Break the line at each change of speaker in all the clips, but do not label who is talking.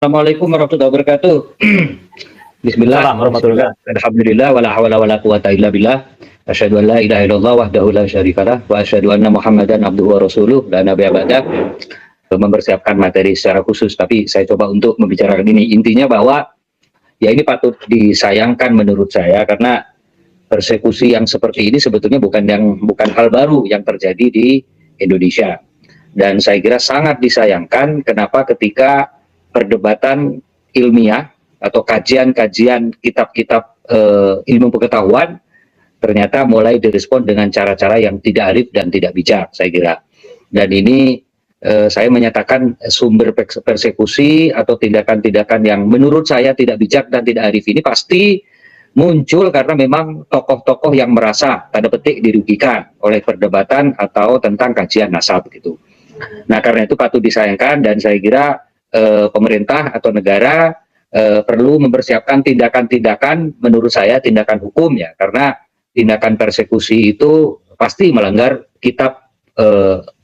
Assalamualaikum warahmatullahi wabarakatuh. Bismillah,
Salam warahmatullahi wabarakatuh.
alhamdulillah, wala hawla wala quwata illa billah. Asyhadu an la ilaha illallah wahdahu la syarikalah wa asyhadu anna Muhammadan abduhu wa rasuluh la nabiyya ba'dah. Mempersiapkan materi secara khusus, tapi saya coba untuk membicarakan ini. Intinya bahwa ya ini patut disayangkan menurut saya, karena persekusi yang seperti ini sebetulnya bukan hal baru yang terjadi di Indonesia. Dan saya kira sangat disayangkan kenapa ketika perdebatan ilmiah atau kajian-kajian kitab-kitab ilmu pengetahuan ternyata mulai direspon dengan cara-cara yang tidak arif dan tidak bijak, saya kira. Dan ini saya menyatakan sumber persekusi atau tindakan-tindakan yang menurut saya tidak bijak dan tidak arif ini pasti muncul karena memang tokoh-tokoh yang merasa tanda petik dirugikan oleh perdebatan atau tentang kajian nasab gitu. Nah, karena itu patut disayangkan, dan saya kira pemerintah atau negara perlu mempersiapkan tindakan-tindakan, menurut saya tindakan hukum ya, karena tindakan persekusi itu pasti melanggar kitab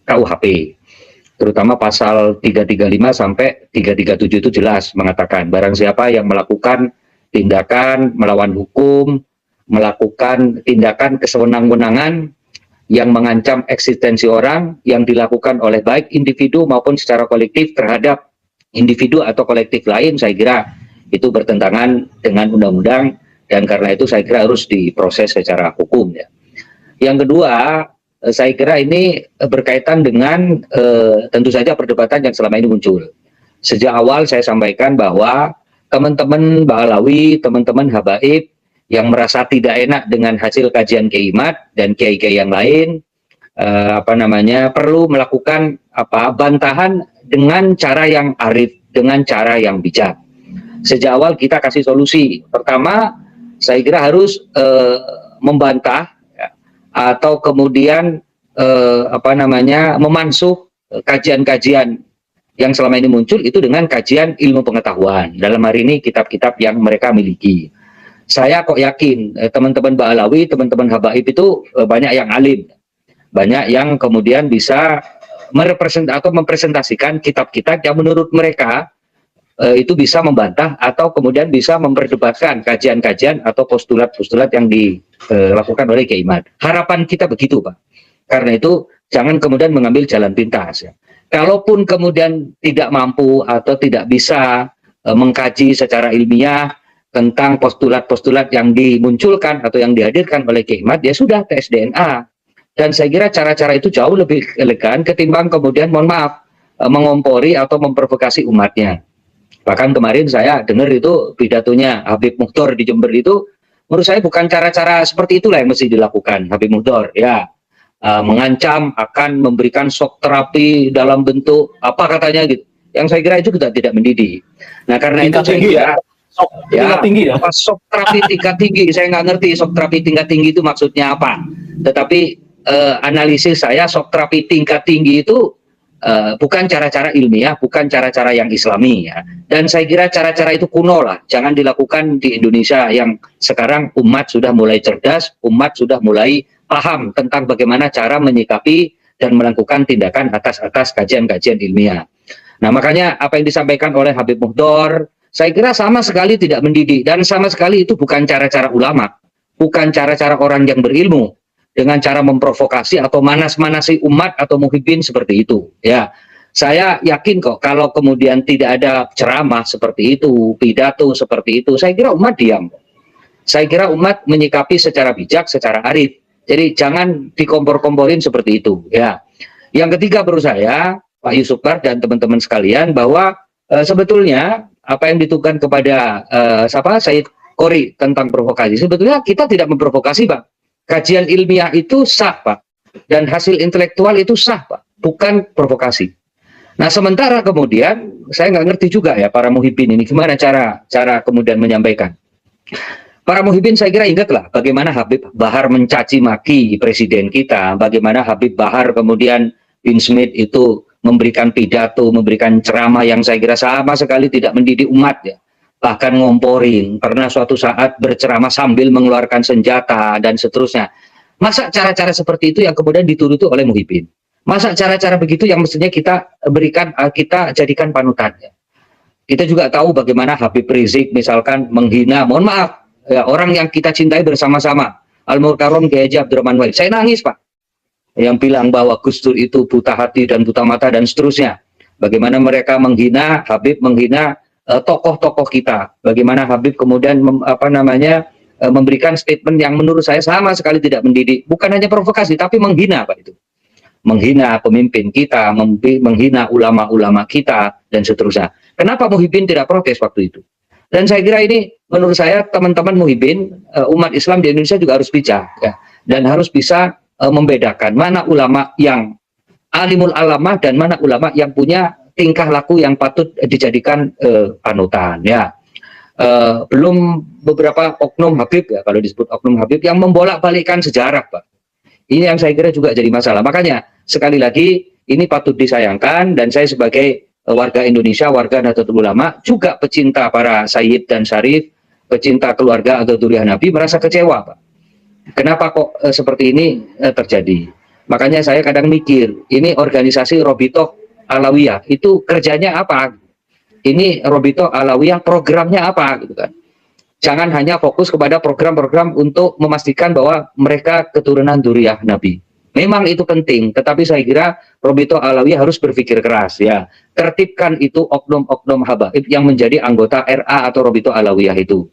KUHP, terutama pasal 335 sampai 337 itu jelas mengatakan barang siapa yang melakukan tindakan melawan hukum, melakukan tindakan kesewenang-wenangan yang mengancam eksistensi orang yang dilakukan oleh baik individu maupun secara kolektif terhadap individu atau kolektif lain, saya kira itu bertentangan dengan undang-undang, dan karena itu saya kira harus diproses secara hukum ya. Yang kedua, saya kira ini berkaitan dengan tentu saja perdebatan yang selama ini muncul. Sejak awal saya sampaikan bahwa teman-teman Ba'alawi, teman-teman Habaib yang merasa tidak enak dengan hasil kajian Kiai Imad dan kiai-kiai yang lain, perlu melakukan bantahan dengan cara yang arif, dengan cara yang bijak. Sejak awal kita kasih solusi. Pertama, saya kira harus membantah ya, atau kemudian memansuh kajian-kajian yang selama ini muncul itu dengan kajian ilmu pengetahuan. Dalam hari ini kitab-kitab yang mereka miliki. Saya kok yakin teman-teman Ba'alawi, teman-teman Habaib itu banyak yang alim, banyak yang kemudian bisa mempresentasikan kitab-kitab yang menurut mereka itu bisa membantah atau kemudian bisa memperdebatkan kajian-kajian atau postulat-postulat yang dilakukan oleh Kiai Imad. Harapan kita begitu, Pak. Karena itu jangan kemudian mengambil jalan pintas. Ya. Kalaupun kemudian tidak mampu atau tidak bisa mengkaji secara ilmiah tentang postulat-postulat yang dimunculkan atau yang dihadirkan oleh Kiai Imad, ya sudah tes DNA. Dan saya kira cara-cara itu jauh lebih elegan ketimbang kemudian, mohon maaf, mengompori atau memprovokasi umatnya. Bahkan kemarin saya dengar itu pidatonya Habib Mukhtar di Jember itu, menurut saya bukan cara-cara seperti itulah yang mesti dilakukan Habib Mukhtar. Ya, mengancam akan memberikan shock terapi dalam bentuk apa katanya gitu. Yang saya kira itu tidak mendidik. Nah, karena itu saya kira shock terapi tingkat tinggi, saya nggak ngerti shock terapi tingkat tinggi itu maksudnya apa. Tetapi analisis saya, shock terapi tingkat tinggi itu bukan cara-cara ilmiah, bukan cara-cara yang islami ya. Dan saya kira cara-cara itu kuno lah, jangan dilakukan di Indonesia yang sekarang umat sudah mulai cerdas, umat sudah mulai paham tentang bagaimana cara menyikapi dan melakukan tindakan atas kajian-kajian ilmiah. Nah, makanya apa yang disampaikan oleh Habib Muhdor, saya kira sama sekali tidak mendidik, dan sama sekali itu bukan cara-cara ulama, bukan cara-cara orang yang berilmu dengan cara memprovokasi atau manas-manasi umat atau muhibbin seperti itu. Ya, saya yakin kok kalau kemudian tidak ada ceramah seperti itu, pidato seperti itu, saya kira umat diam. Saya kira umat menyikapi secara bijak, secara arif. Jadi jangan dikompor-komporin seperti itu. Ya. Yang ketiga menurut saya, Pak Yusuf Bar dan teman-teman sekalian, bahwa sebetulnya apa yang ditujukan kepada Said Qori tentang provokasi, sebetulnya kita tidak memprovokasi, Pak. Kajian ilmiah itu sah, Pak. Dan hasil intelektual itu sah, Pak. Bukan provokasi. Nah, sementara kemudian, saya nggak ngerti juga ya para muhibbin ini, gimana cara kemudian menyampaikan. Para muhibbin saya kira ingatlah bagaimana Habib Bahar mencaci maki presiden kita, bagaimana Habib Bahar kemudian bin Smith itu memberikan pidato, memberikan ceramah yang saya kira sama sekali tidak mendidik umat ya. Bahkan ngomporin, pernah suatu saat berceramah sambil mengeluarkan senjata dan seterusnya. Masa cara-cara seperti itu yang kemudian dituruti oleh muhibbin? Masa cara-cara begitu yang mestinya kita berikan, kita jadikan panutannya? Kita juga tahu bagaimana Habib Rizik misalkan menghina, mohon maaf, ya, orang yang kita cintai bersama-sama, Al-Mukarram Kiai Haji Abdurrahman Wahid. Saya nangis, Pak. Yang bilang bahwa Gus Dur itu buta hati dan buta mata dan seterusnya. Bagaimana mereka menghina, Habib menghina tokoh-tokoh kita. Bagaimana Habib kemudian memberikan statement yang menurut saya sama sekali tidak mendidik. Bukan hanya provokasi, tapi menghina, Pak, itu. Menghina pemimpin kita, menghina ulama-ulama kita, dan seterusnya. Kenapa Muhyiddin tidak protes waktu itu? Dan saya kira ini, menurut saya, teman-teman Muhyiddin, umat Islam di Indonesia juga harus bijak, ya, dan harus bisa membedakan mana ulama yang alimul alamah dan mana ulama yang punya tingkah laku yang patut dijadikan panutan, ya. Belum beberapa oknum Habib, ya, kalau disebut oknum Habib, yang membolak-balikkan sejarah, Pak. Ini yang saya kira juga jadi masalah. Makanya sekali lagi ini patut disayangkan, dan saya sebagai warga Indonesia, warga Nahdlatul Ulama, juga pecinta para sayyid dan syarif, pecinta keluarga atau dzurriyyah Nabi, merasa kecewa, Pak. Kenapa kok seperti ini terjadi? Makanya saya kadang mikir, ini organisasi Robitoh Alawiyah itu kerjanya apa? Ini Robitoh Alawiyah programnya apa, gitu kan? Jangan hanya fokus kepada program-program untuk memastikan bahwa mereka keturunan dzurriyyah Nabi. Memang itu penting, tetapi saya kira Robitoh Alawiyah harus berpikir keras, ya. Tertibkan itu oknum-oknum habaib yang menjadi anggota RA atau Robitoh Alawiyah itu.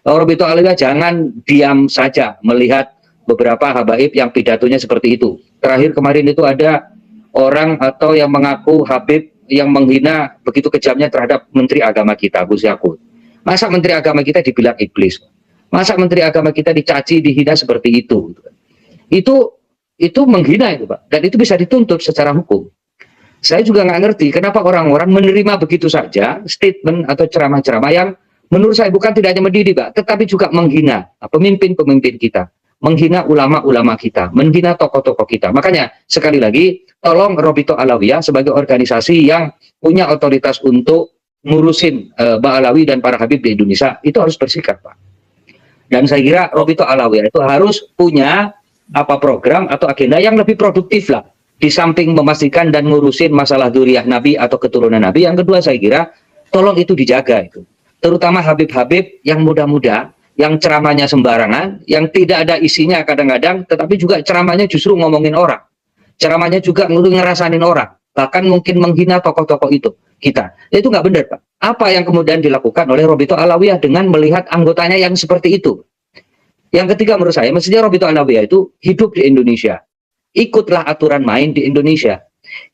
Robitoh Alawiyah jangan diam saja melihat beberapa habaib yang pidatonya seperti itu. Terakhir kemarin itu ada orang atau yang mengaku habib yang menghina begitu kejamnya terhadap Menteri Agama kita, Gus Yakut. Masa Menteri Agama kita dibilang iblis? Masa Menteri Agama kita dicaci, dihina seperti itu? Itu menghina itu, Pak. Dan itu bisa dituntut secara hukum. Saya juga nggak ngerti kenapa orang-orang menerima begitu saja statement atau ceramah-ceramah yang menurut saya bukan tidak hanya mendidik, Pak, tetapi juga menghina pemimpin-pemimpin kita, menghina ulama-ulama kita, menghina tokoh-tokoh kita. Makanya sekali lagi, tolong Robitoh Alawiyah sebagai organisasi yang punya otoritas untuk ngurusin Ba'alawi dan para habib di Indonesia, itu harus bersikap, Pak. Dan saya kira Robitoh Alawiyah itu harus punya program atau agenda yang lebih produktif lah, di samping memastikan dan ngurusin masalah dzurriyyah Nabi atau keturunan Nabi. Yang kedua, saya kira tolong itu dijaga, itu terutama habib-habib yang muda-muda, yang ceramahnya sembarangan, yang tidak ada isinya kadang-kadang, tetapi juga ceramahnya justru ngomongin orang, ceramahnya juga ngerasanin orang, bahkan mungkin menghina tokoh-tokoh itu kita. Itu nggak benar, Pak. Apa yang kemudian dilakukan oleh Robitoh Alawiyah dengan melihat anggotanya yang seperti itu? Yang ketiga, menurut saya, mestinya Robitoh Alawiyah itu hidup di Indonesia. Ikutlah aturan main di Indonesia.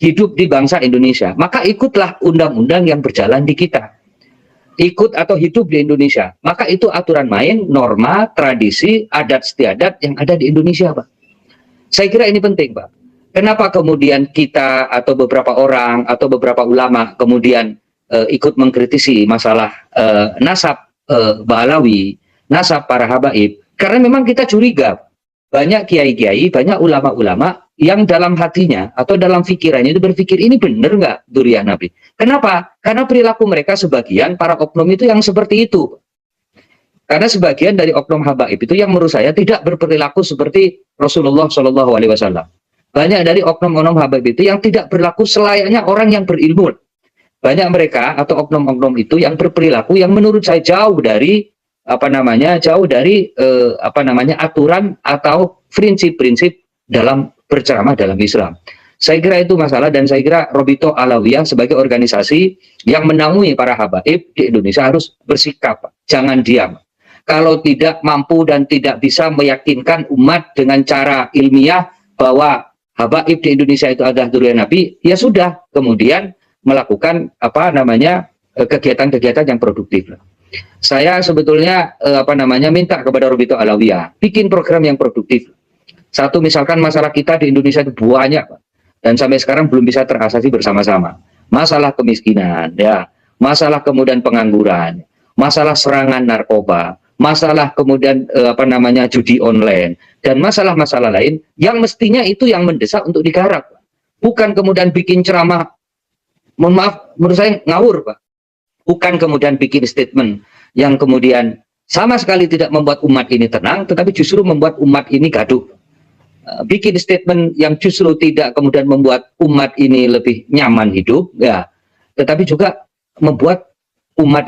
Hidup di bangsa Indonesia. Maka ikutlah undang-undang yang berjalan di kita. Ikut atau hidup di Indonesia. Maka itu aturan main, norma, tradisi, adat istiadat yang ada di Indonesia, Pak. Saya kira ini penting, Pak. Kenapa kemudian kita atau beberapa orang atau beberapa ulama kemudian ikut mengkritisi masalah nasab Ba'alawi, nasab para habaib? Karena memang kita curiga banyak kiai-kiai, banyak ulama-ulama yang dalam hatinya atau dalam pikirannya itu berpikir ini benar nggak dzurriyyah Nabi? Kenapa? Karena perilaku mereka sebagian para oknum itu yang seperti itu. Karena sebagian dari oknum habaib itu yang menurut saya tidak berperilaku seperti Rasulullah SAW. Banyak dari oknum-oknum habaib itu yang tidak berlaku selayaknya orang yang berilmu. Banyak mereka atau oknum-oknum itu yang berperilaku yang menurut saya jauh dari aturan atau prinsip-prinsip dalam berceramah dalam Islam. Saya kira itu masalah, dan saya kira Robitoh Alawiyah sebagai organisasi yang menaungi para habaib di Indonesia harus bersikap, jangan diam. Kalau tidak mampu dan tidak bisa meyakinkan umat dengan cara ilmiah bahwa habaib di Indonesia itu adalah dzurriyyah Nabi, ya sudah, kemudian melakukan kegiatan-kegiatan yang produktif. Saya sebetulnya minta kepada Robitoh Alawiyah bikin program yang produktif. Satu, misalkan masalah kita di Indonesia itu banyak, Pak, dan sampai sekarang belum bisa teratasi bersama-sama. Masalah kemiskinan, ya, masalah kemudian pengangguran, masalah serangan narkoba, masalah kemudian judi online, dan masalah-masalah lain yang mestinya itu yang mendesak untuk digarap. Bukan kemudian bikin ceramah, mohon maaf, menurut saya ngawur, Pak. Bukan kemudian bikin statement yang kemudian sama sekali tidak membuat umat ini tenang, tetapi justru membuat umat ini gaduh. Bikin statement yang justru tidak kemudian membuat umat ini lebih nyaman hidup, ya, tetapi juga membuat umat